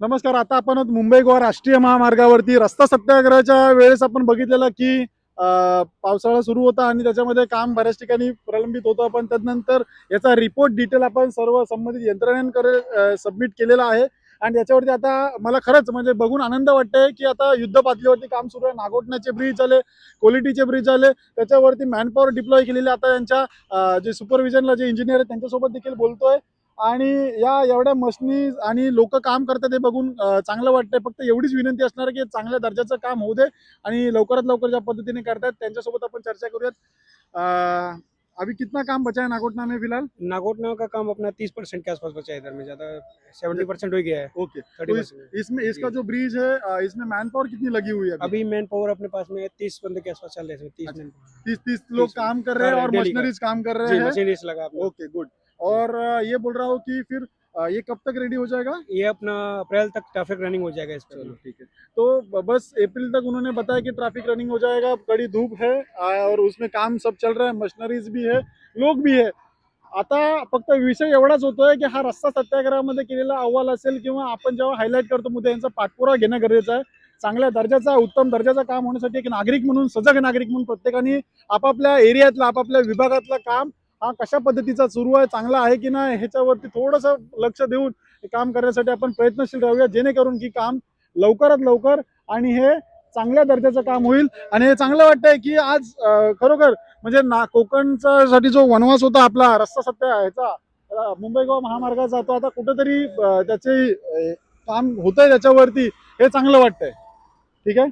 नमस्कार. आता आपण मुंबई गोवा राष्ट्रीय महामार्गावरती रस्ता सत्याग्रहाच्या वेळेस आपण बघितलेलं की पावसाळा सुरू होता आणि त्याच्यामध्ये काम बऱ्याच ठिकाणी प्रलंबित होतं, पण त्यानंतर याचा रिपोर्ट डिटेल आपण सर्व संबंधित यंत्रणांकडे सबमिट केलेला आहे. आणि याच्यावरती आता मला खरंच म्हणजे बघून आनंद वाटतंय की आता युद्ध पातळीवरती काम सुरू आहे. नागोठण्याचे ब्रिज आले, क्वालिटीचे ब्रिज आले, त्याच्यावरती मॅनपॉवर डिप्लॉय केलेले. आता यांच्या जे सुपरविजनला जे इंजिनियर आहेत त्यांच्यासोबत देखील बोलतोय आणि या एवढ्या मशनी आणि लोक काम करतात ते बघून चांगलं वाटतंय. फक्त एवढीच विनंती असणार की चांगल्या दर्जाचं काम होऊ दे आणि लवकरात लवकर ज्या पद्धतीने करतात त्यांच्यासोबत आपण चर्चा करूयात. अभी कितना काम बचा है नागोठना में फिलहाल? नागोटना का काम अपना 30% के आसपास बचा है इधर में, ज़्यादा 70% हो गया है। ओके, तो 30%। इसमें इसका जी। जो ब्रिज है इसमें मैन पावर कितनी लगी हुई है? अभी मैन पावर अपने पास में 30 बंदे के आसपास चल रहे हैं, 30 अच्छा, मैन पावर। 30 लोग 30 काम कर रहे हैं और डेली का। मशीनरीज काम कर रहे जी, हैं। मशीनरीज लगा अपना। Okay, good. और ये बोल रहा हूँ कि फिर ये कब तक रेडी हो जाएगा? ये अपना अप्रैल तक ट्रैफिक रनिंग हो जाएगा इस पे चलो अपना। ठीक है। तो बस अप्रैल तक उन्होंने बताया कि ट्रैफिक रनिंग हो जाएगा। कड़ी धूप है और उसमें काम सब चल रहा है, मशीनरीज भी है, लोग भी है। आता फक्त विषय एवढाच होतोय की हा रस्ता सत्याग्रहामध्ये केलेला अहवाल असेल किंवा आपण जेव्हा हायलाईट करतो मुद्दे यांचा पाठपुरावा घेणं गरजेचं आहे. चांगल्या दर्जाचा उत्तम दर्जाचं काम होण्यासाठी एक नागरिक म्हणून, सजग नागरिक म्हणून प्रत्येकाने आपापल्या एरियातलं आपापल्या विभागातलं काम हा कशा पद्धतीचा सुरू आहे, चांगला आहे की नाही ह्याच्यावरती थोडंसं लक्ष देऊन हे काम करण्यासाठी आपण प्रयत्नशील राहूया, जेणेकरून की काम लवकरात लवकर आणि हे चांगल्या दर्जाचं काम होईल. आणि हे चांगलं वाटतंय की आज खरोखर म्हणजे कोकणचा साठी जो वनवास होता आपला रस्ता सत्या ह्याचा मुंबई गोवा महामार्गाचा, तो आता कुठेतरी त्याचे काम होतंय त्याच्यावरती, हे चांगलं वाटतंय. ठीक आहे.